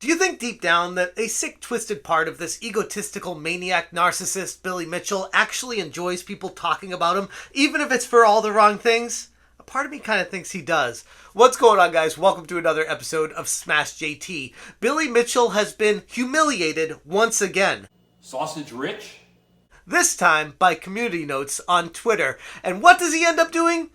Do you think deep down that a sick, twisted part of this egotistical maniac narcissist Billy Mitchell actually enjoys people talking about him, even if it's for all the wrong things? A part of me kind of thinks he does. What's going on, guys? Welcome to another episode of Smash JT. Billy Mitchell has been humiliated once again. Sausage Rich? This time by community notes on Twitter. And what does he end up doing?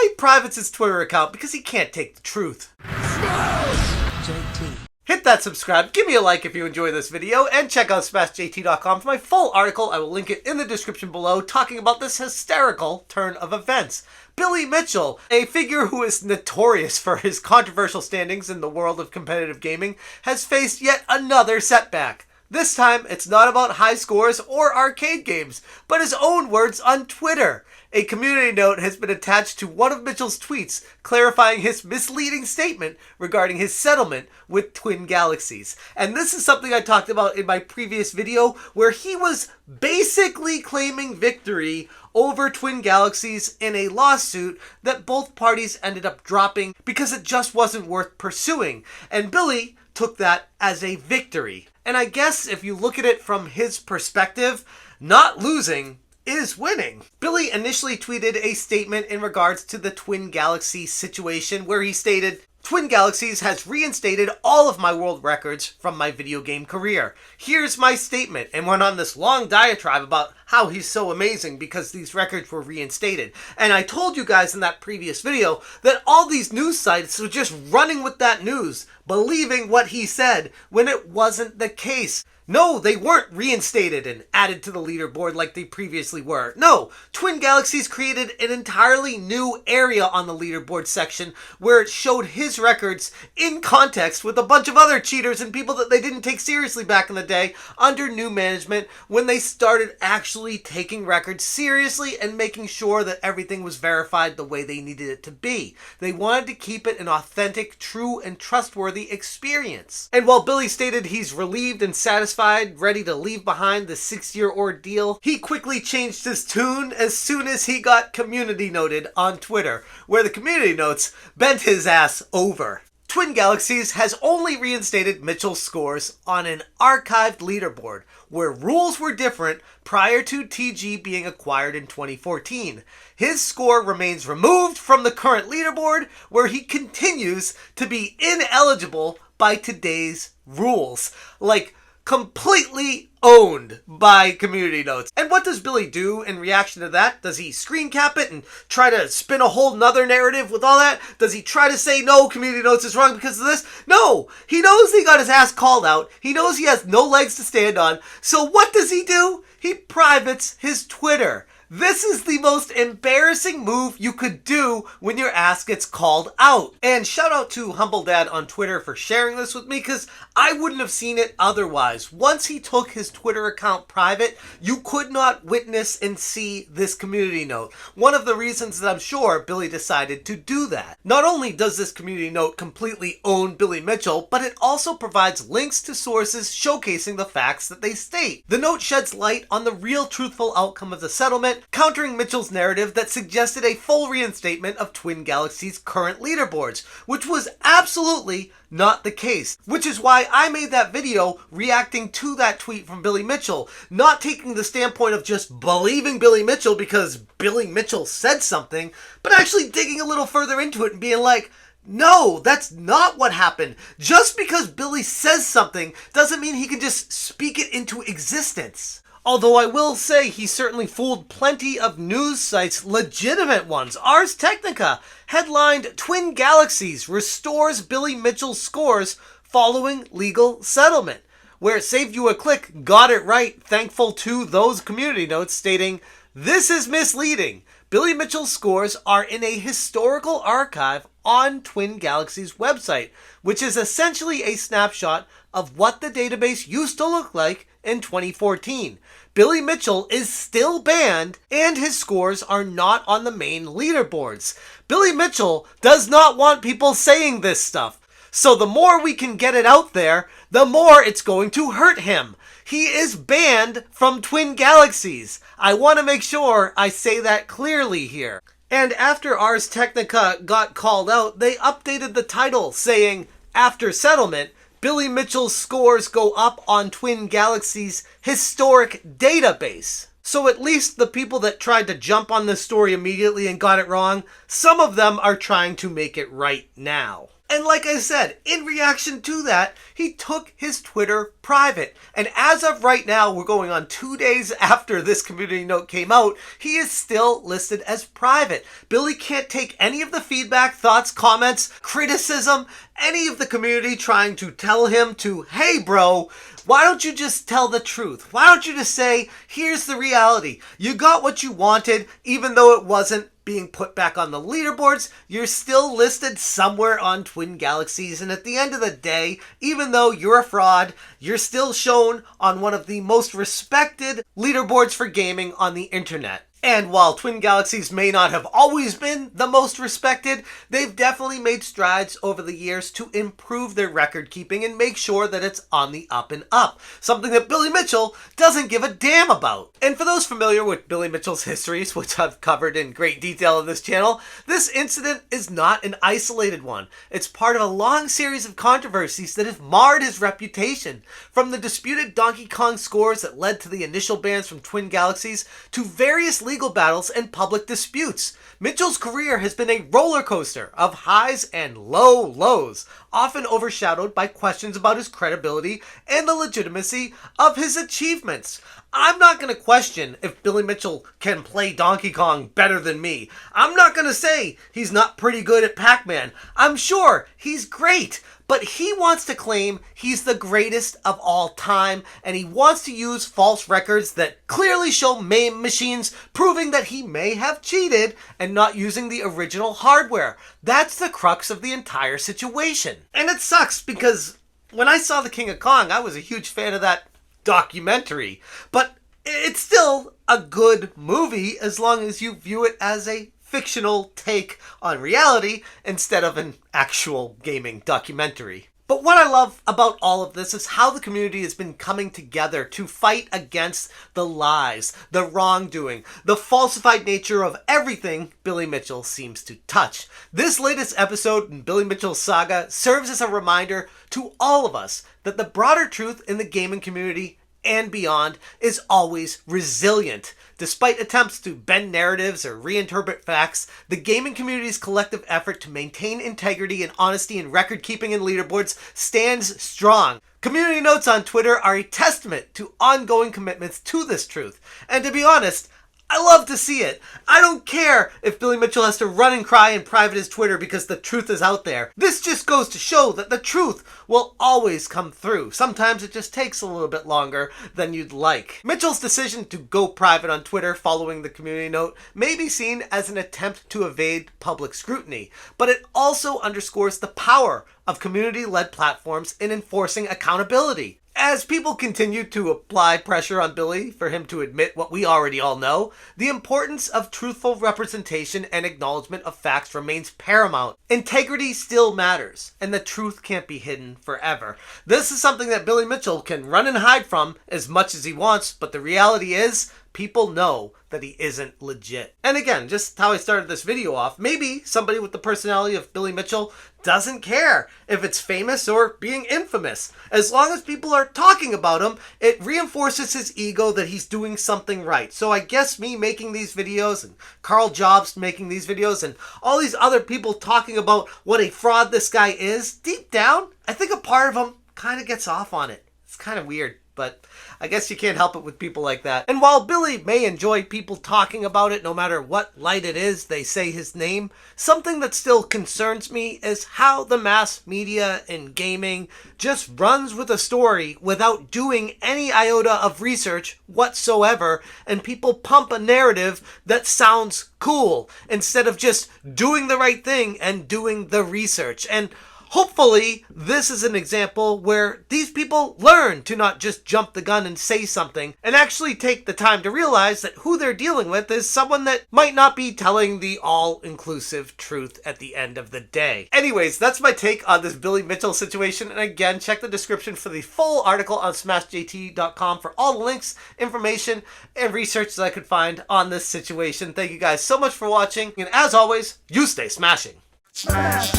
He privates his Twitter account because he can't take the truth. Smash JT. Hit that subscribe, give me a like if you enjoy this video, and check out SmashJT.com for my full article. I will link it in the description below, talking about this hysterical turn of events. Billy Mitchell, a figure who is notorious for his controversial standings in the world of competitive gaming, has faced yet another setback. This time, it's not about high scores or arcade games, but his own words on Twitter. A community note has been attached to one of Mitchell's tweets, clarifying his misleading statement regarding his settlement with Twin Galaxies. And this is something I talked about in my previous video, where he was basically claiming victory over Twin Galaxies in a lawsuit that both parties ended up dropping because it just wasn't worth pursuing. And Billy took that as a victory. And I guess if you look at it from his perspective, not losing is winning. Billy initially tweeted a statement in regards to the Twin Galaxies situation where he stated, "Twin Galaxies has reinstated all of my world records from my video game career. Here's my statement," and went on this long diatribe about how he's so amazing because these records were reinstated. And I told you guys in that previous video that all these news sites were just running with that news, believing what he said when it wasn't the case. No, they weren't reinstated and added to the leaderboard like they previously were. No, Twin Galaxies created an entirely new area on the leaderboard section where it showed his records in context with a bunch of other cheaters and people that they didn't take seriously back in the day under new management when they started actually taking records seriously and making sure that everything was verified the way they needed it to be. They wanted to keep it an authentic, true, and trustworthy experience. And while Billy stated he's relieved and satisfied, ready to leave behind the 6-year ordeal, he quickly changed his tune as soon as he got community noted on Twitter, where the community notes bent his ass over. Twin Galaxies has only reinstated Mitchell's scores on an archived leaderboard, where rules were different prior to TG being acquired in 2014. His score remains removed from the current leaderboard, where he continues to be ineligible by today's rules. Like, completely owned by community notes. And what does Billy do in reaction to that? Does he screen cap it and try to spin a whole nother narrative with all that? Does he try to say, no, community notes is wrong because of this? No! He knows he got his ass called out. He knows he has no legs to stand on. So what does he do? He privates his Twitter. This is the most embarrassing move you could do when your ass gets called out. And shout out to Humble Dad on Twitter for sharing this with me, because I wouldn't have seen it otherwise. Once he took his Twitter account private, you could not witness and see this community note. One of the reasons that I'm sure Billy decided to do that. Not only does this community note completely own Billy Mitchell, but it also provides links to sources showcasing the facts that they state. The note sheds light on the real truthful outcome of the settlement, countering Mitchell's narrative that suggested a full reinstatement of Twin Galaxies' current leaderboards, which was absolutely not the case. Which is why I made that video reacting to that tweet from Billy Mitchell, not taking the standpoint of just believing Billy Mitchell because Billy Mitchell said something, but actually digging a little further into it and being like, no, that's not what happened. Just because Billy says something doesn't mean he can just speak it into existence. Although I will say he certainly fooled plenty of news sites, legitimate ones. Ars Technica headlined "Twin Galaxies Restores Billy Mitchell's Scores Following Legal Settlement," where it saved you a click, got it right, thankful to those community notes stating, "This is misleading. Billy Mitchell's scores are in a historical archive on Twin Galaxies' website, which is essentially a snapshot of what the database used to look like in 2014. Billy Mitchell is still banned, and his scores are not on the main leaderboards. Billy Mitchell does not want people saying this stuff. So the more we can get it out there, the more it's going to hurt him. He is banned from Twin Galaxies. I want to make sure I say that clearly here." And after Ars Technica got called out, they updated the title saying, "After settlement, Billy Mitchell's scores go up on Twin Galaxies' historic database. So at least the people that tried to jump on this story immediately and got it wrong, some of them are trying to make it right now. And like I said, in reaction to that, he took his Twitter private. And as of right now, we're going on 2 days after this community note came out, he is still listed as private. Billy can't take any of the feedback, thoughts, comments, criticism, any of the community trying to tell him to, hey bro, why don't you just tell the truth? Why don't you just say, here's the reality. You got what you wanted, even though it wasn't being put back on the leaderboards. You're still listed somewhere on Twin Galaxies, and at the end of the day, even though you're a fraud, you're still shown on one of the most respected leaderboards for gaming on the internet. And while Twin Galaxies may not have always been the most respected, they've definitely made strides over the years to improve their record keeping and make sure that it's on the up and up. Something that Billy Mitchell doesn't give a damn about. And for those familiar with Billy Mitchell's histories, which I've covered in great detail on this channel, this incident is not an isolated one. It's part of a long series of controversies that have marred his reputation. From the disputed Donkey Kong scores that led to the initial bans from Twin Galaxies, to various legal battles and public disputes. Mitchell's career has been a roller coaster of highs and low lows, often overshadowed by questions about his credibility and the legitimacy of his achievements. I'm not going to question if Billy Mitchell can play Donkey Kong better than me. I'm not going to say he's not pretty good at Pac-Man. I'm sure he's great. But he wants to claim he's the greatest of all time, and he wants to use false records that clearly show MAME machines, proving that he may have cheated and not using the original hardware. That's the crux of the entire situation. And it sucks because when I saw The King of Kong, I was a huge fan of that documentary. But it's still a good movie as long as you view it as a fictional take on reality instead of an actual gaming documentary. But what I love about all of this is how the community has been coming together to fight against the lies, the wrongdoing, the falsified nature of everything Billy Mitchell seems to touch. This latest episode in Billy Mitchell's saga serves as a reminder to all of us that the broader truth in the gaming community and beyond is always resilient. Despite attempts to bend narratives or reinterpret facts, the gaming community's collective effort to maintain integrity and honesty in record keeping and leaderboards stands strong. Community notes on Twitter are a testament to ongoing commitments to this truth. And to be honest, I love to see it. I don't care if Billy Mitchell has to run and cry in private his Twitter because the truth is out there. This just goes to show that the truth will always come through. Sometimes it just takes a little bit longer than you'd like. Mitchell's decision to go private on Twitter following the community note may be seen as an attempt to evade public scrutiny, but it also underscores the power of community-led platforms in enforcing accountability. As people continue to apply pressure on Billy for him to admit what we already all know, the importance of truthful representation and acknowledgement of facts remains paramount. Integrity still matters, and the truth can't be hidden forever. This is something that Billy Mitchell can run and hide from as much as he wants, but the reality is, people know that he isn't legit. And again, just how I started this video off, maybe somebody with the personality of Billy Mitchell doesn't care if it's famous or being infamous. As long as people are talking about him, it reinforces his ego that he's doing something right. So I guess me making these videos and Carl Jobs making these videos and all these other people talking about what a fraud this guy is, deep down, I think a part of him kind of gets off on it. It's kind of weird. But I guess you can't help it with people like that. And while Billy may enjoy people talking about it no matter what light it is they say his name, something that still concerns me is how the mass media in gaming just runs with a story without doing any iota of research whatsoever, and people pump a narrative that sounds cool instead of just doing the right thing and doing the research. And hopefully, this is an example where these people learn to not just jump the gun and say something and actually take the time to realize that who they're dealing with is someone that might not be telling the all-inclusive truth at the end of the day. Anyways, that's my take on this Billy Mitchell situation. And again, check the description for the full article on smashjt.com for all the links, information, and research that I could find on this situation. Thank you guys so much for watching. And as always, you stay smashing. Smash,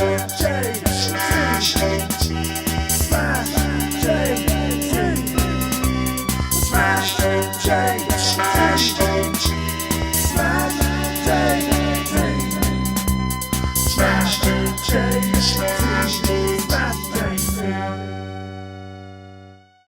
Smash. JT.